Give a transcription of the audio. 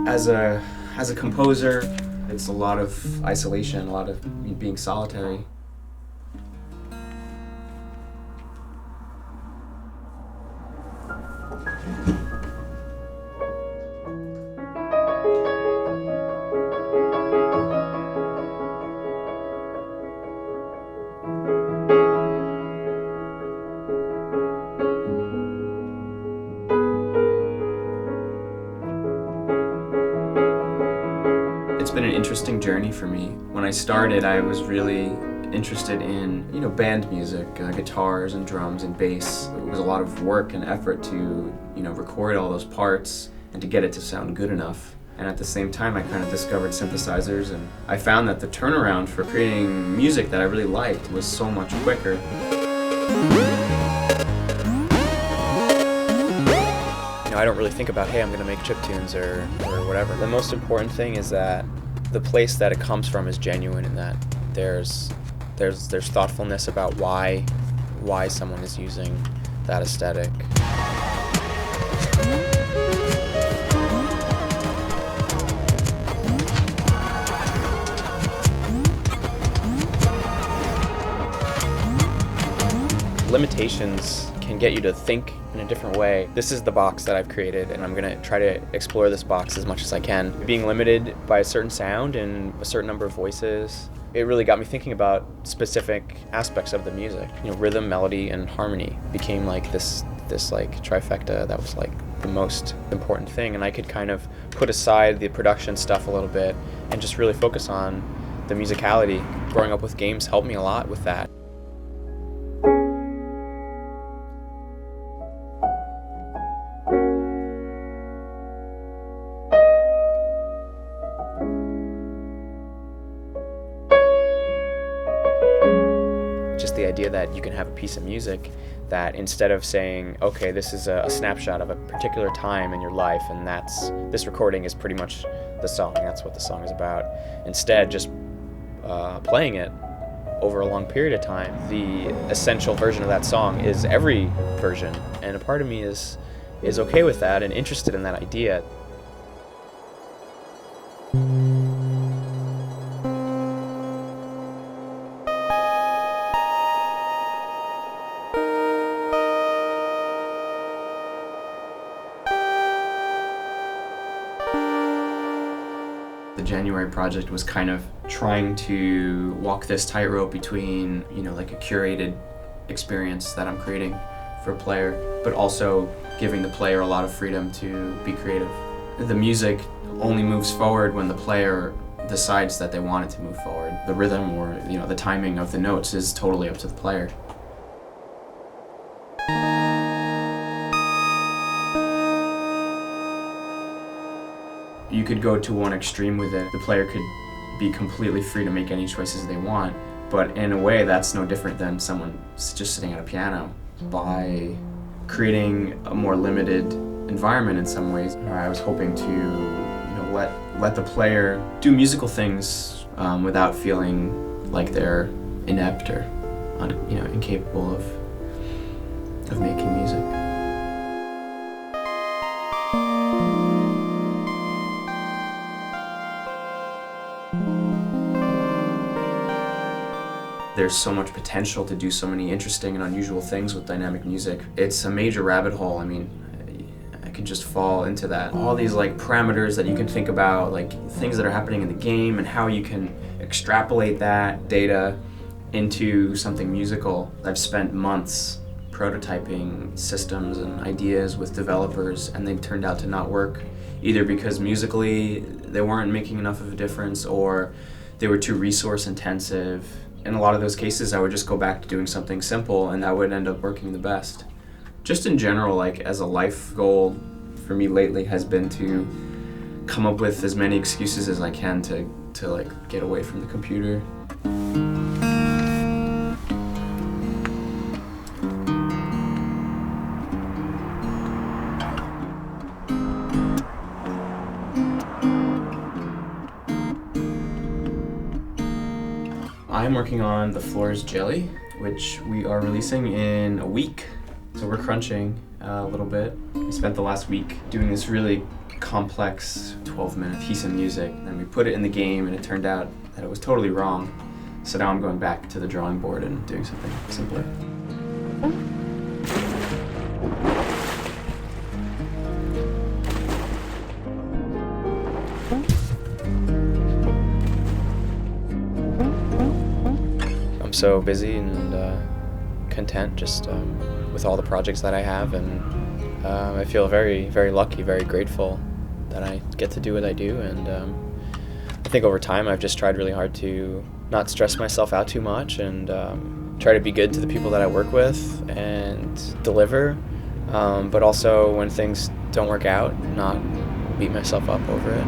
As a composer, it's a lot of isolation, a lot of being solitary. It's been an interesting journey for me. When I started, I was really interested in, band music, guitars and drums and bass. It was a lot of work and effort to, record all those parts and to get it to sound good enough. And at the same time, I kind of discovered synthesizers, and I found that the turnaround for creating music that I really liked was so much quicker. I don't really think about, hey, I'm going to make chiptunes or whatever. The most important thing is that the place that it comes from is genuine, and that there's thoughtfulness about why someone is using that aesthetic. Limitations can get you to think in a different way. This is the box that I've created, and I'm going to try to explore this box as much as I can. Being limited by a certain sound and a certain number of voices, it really got me thinking about specific aspects of the music. Rhythm, melody, and harmony became like this like trifecta that was like the most important thing, and I could kind of put aside the production stuff a little bit and just really focus on the musicality. Growing up with games helped me a lot with that. Just the idea that you can have a piece of music that instead of saying, okay, this is a snapshot of a particular time in your life, and this recording is pretty much the song, that's what the song is about. Instead, just playing it over a long period of time, the essential version of that song is every version, and a part of me is okay with that and interested in that idea. The January project was kind of trying to walk this tightrope between, like a curated experience that I'm creating for a player, but also giving the player a lot of freedom to be creative. The music only moves forward when the player decides that they want it to move forward. The rhythm or, the timing of the notes is totally up to the player. You could go to one extreme with it. The player could be completely free to make any choices they want, but in a way that's no different than someone just sitting at a piano. By creating a more limited environment in some ways, I was hoping to let the player do musical things without feeling like they're inept or incapable of making music. There's so much potential to do so many interesting and unusual things with dynamic music. It's a major rabbit hole. I could just fall into that. All these parameters that you can think about, things that are happening in the game and how you can extrapolate that data into something musical. I've spent months prototyping systems and ideas with developers, and they turned out to not work, either because musically they weren't making enough of a difference or they were too resource intensive. In a lot of those cases, I would just go back to doing something simple, and that would end up working the best. Just in general, as a life goal for me lately has been to come up with as many excuses as I can to get away from the computer. I'm working on The Floor's Jelly, which we are releasing in a week. So we're crunching a little bit. I spent the last week doing this really complex 12-minute piece of music, and we put it in the game, and it turned out that it was totally wrong. So now I'm going back to the drawing board and doing something simpler. I'm so busy and content just with all the projects that I have, and I feel very, very lucky, very grateful that I get to do what I do. And I think over time I've just tried really hard to not stress myself out too much, and try to be good to the people that I work with and deliver, but also when things don't work out, not beat myself up over it.